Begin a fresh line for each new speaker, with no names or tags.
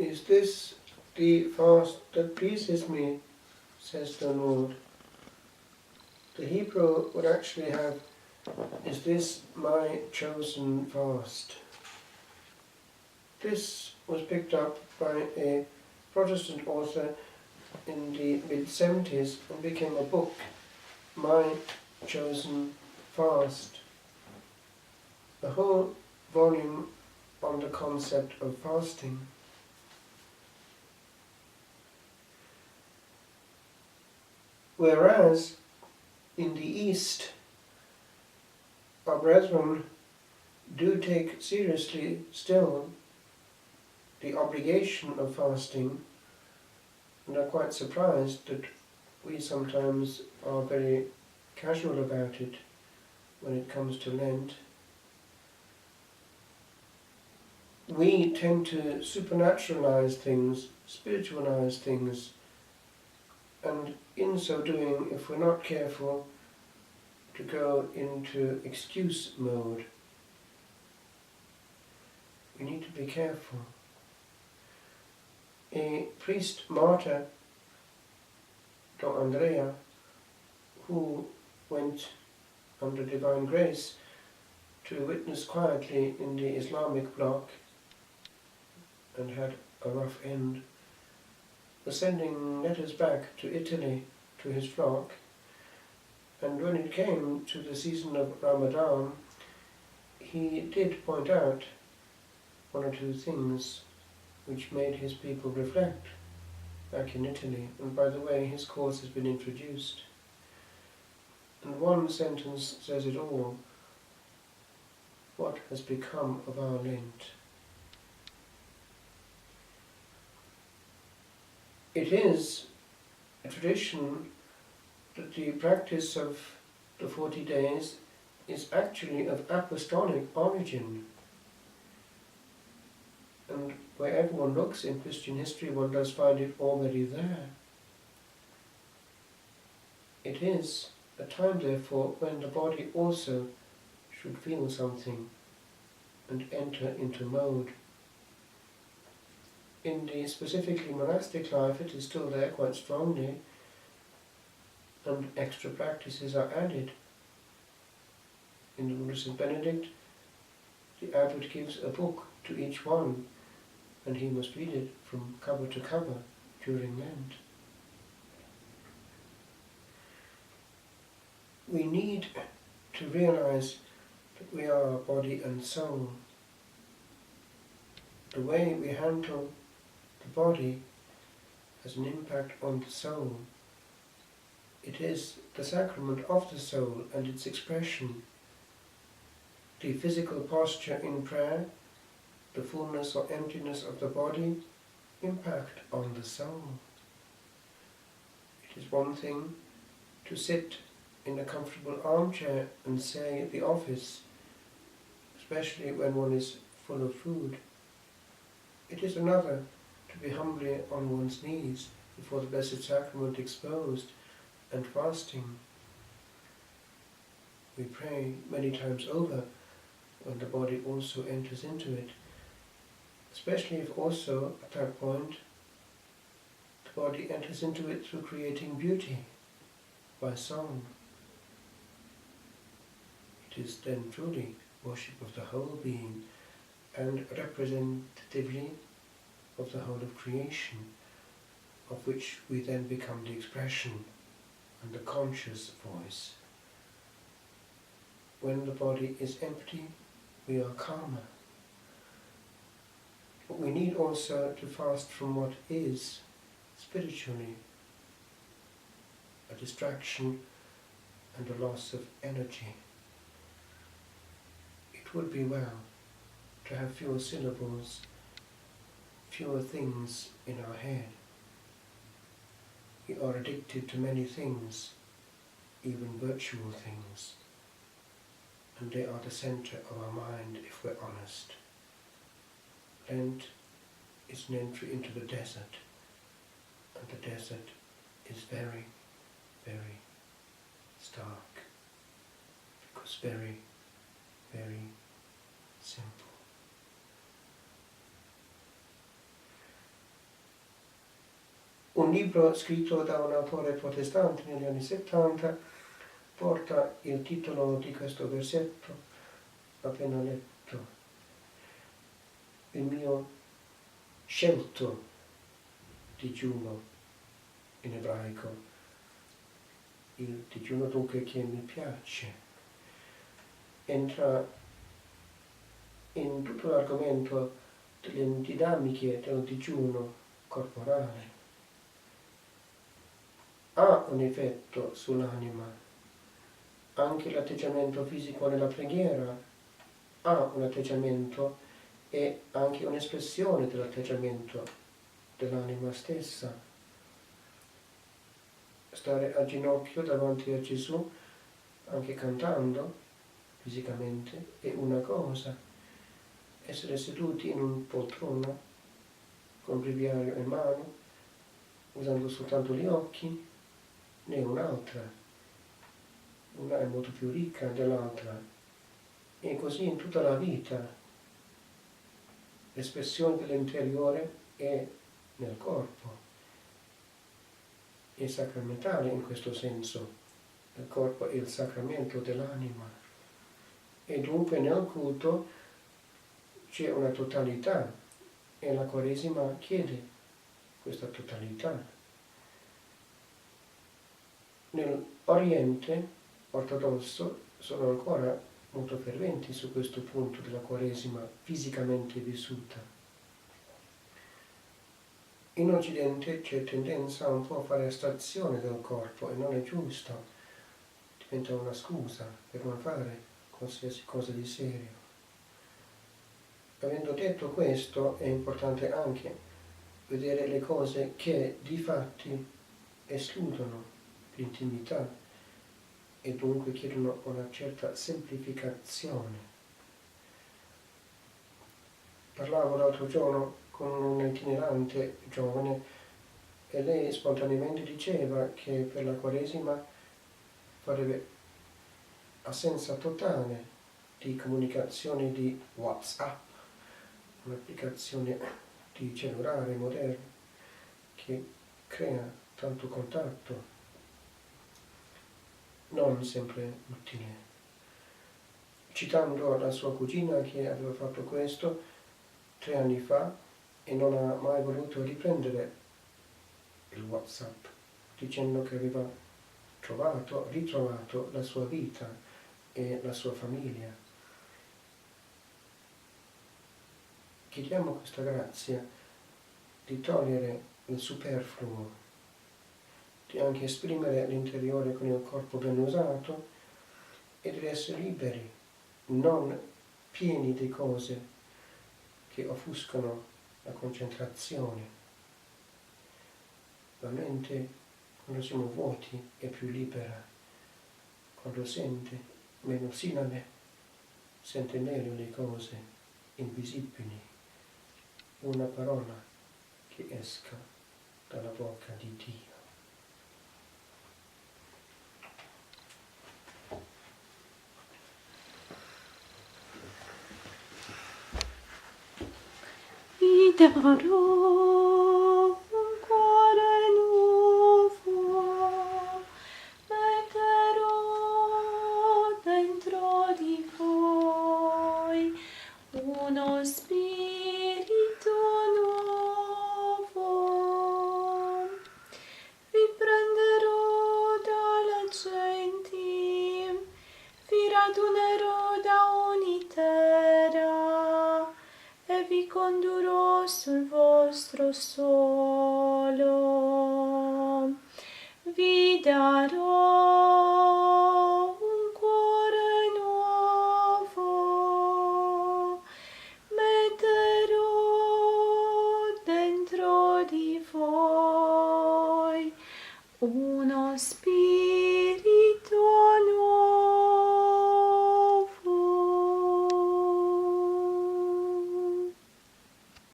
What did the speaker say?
Is this the fast that pleases me, says the Lord? The Hebrew would actually have, is this my chosen fast? This was picked up by a Protestant author in the mid-70s and became a book, My Chosen Fast. A whole volume on the concept of fasting. Whereas in the East, our brethren do take seriously still the obligation of fasting, and are quite surprised that we sometimes are very casual about it when it comes to Lent. We tend to supernaturalize things, spiritualize things, and in so doing, if we're not careful, to go into excuse mode. We need to be careful. A priest martyr, Don Andrea, who went under divine grace to witness quietly in the Islamic bloc and had a rough end, was sending letters back to Italy to his flock, and when it came to the season of Ramadan, he did point out one or two things which made his people reflect back in Italy. And by the way, his course has been introduced. And one sentence says it all. What has become of our Lent? It is a tradition that the practice of the 40 days is actually of apostolic origin. And wherever one looks in Christian history, one does find it already there. It is a time, therefore, when the body also should feel something and enter into mode. In the specifically monastic life, it is still there quite strongly, and extra practices are added. In the Rule of St. Benedict, the abbot gives a book to each one, and he must read it from cover to cover during Lent. We need to realize that we are body and soul. The way we handle the body has an impact on the soul. It is the sacrament of the soul and its expression. The physical posture in prayer, the fullness or emptiness of the body, impact on the soul. It is one thing to sit in a comfortable armchair and say the office, especially when one is full of food. It is another to be humbly on one's knees before the Blessed Sacrament exposed and fasting. We pray many times over when the body also enters into it, especially if also at that point the body enters into it through creating beauty by song. It is then truly worship of the whole being and representatively of the whole of creation, of which we then become the expression and the conscious voice. When the body is empty, we are calmer. But we need also to fast from what is spiritually a distraction and a loss of energy. It would be well to have fewer syllables, fewer things in our head. We are addicted to many things, even virtual things, and they are the centre of our mind if we're honest. Lent is an entry into the desert, and the desert is very, very stark, because very, very simple. Un libro scritto da un autore protestante negli anni 70 porta il titolo di questo versetto appena letto: il mio scelto digiuno in ebraico, il digiuno dunque che mi piace. Entra in tutto l'argomento delle dinamiche del digiuno corporale. Ha un effetto sull'anima. Anche l'atteggiamento fisico nella preghiera ha un atteggiamento e anche un'espressione dell'atteggiamento dell'anima stessa. Stare a ginocchio davanti a Gesù, anche cantando fisicamente, è una cosa. Essere seduti in un poltrona con breviario in mano, usando soltanto gli occhi, ne è un'altra. Una è molto più ricca dell'altra. E così in tutta la vita l'espressione dell'interiore è nel corpo. È sacramentale in questo senso. Il corpo è il sacramento dell'anima. E dunque nel culto c'è una totalità e la Quaresima chiede questa totalità. Nell'Oriente ortodosso sono ancora molto ferventi su questo punto della Quaresima fisicamente vissuta. In Occidente c'è tendenza un po' a fare astrazione del corpo e non è giusto, diventa una scusa per non fare qualsiasi cosa di serio. Avendo detto questo, è importante anche vedere le cose che di fatti escludono l'intimità e dunque chiedono una certa semplificazione. Parlavo l'altro giorno con un itinerante giovane e lei spontaneamente diceva che per la Quaresima farebbe assenza totale di comunicazione di WhatsApp, un'applicazione di cellulare moderno che crea tanto contatto, non sempre utile. Citando la sua cugina che aveva fatto questo 3 anni fa e non ha mai voluto riprendere il WhatsApp, dicendo che aveva ritrovato la sua vita e la sua famiglia. Chiediamo questa grazia di togliere il superfluo, di anche esprimere l'interiore con il corpo ben usato e di essere liberi, non pieni di cose che offuscano la concentrazione. La mente, quando siamo vuoti, è più libera. Quando sente meno sillabe, sente meglio le cose invisibili. Una parola che esca dalla bocca di Dio.
Vi darò un cuore nuovo, metterò dentro di voi uno spirito nuovo. Vi prenderò dalle genti, vi radunerò da ogni terra e vi condurrò sul vostro suolo. Vi darò un cuore nuovo, metterò dentro di voi uno spirito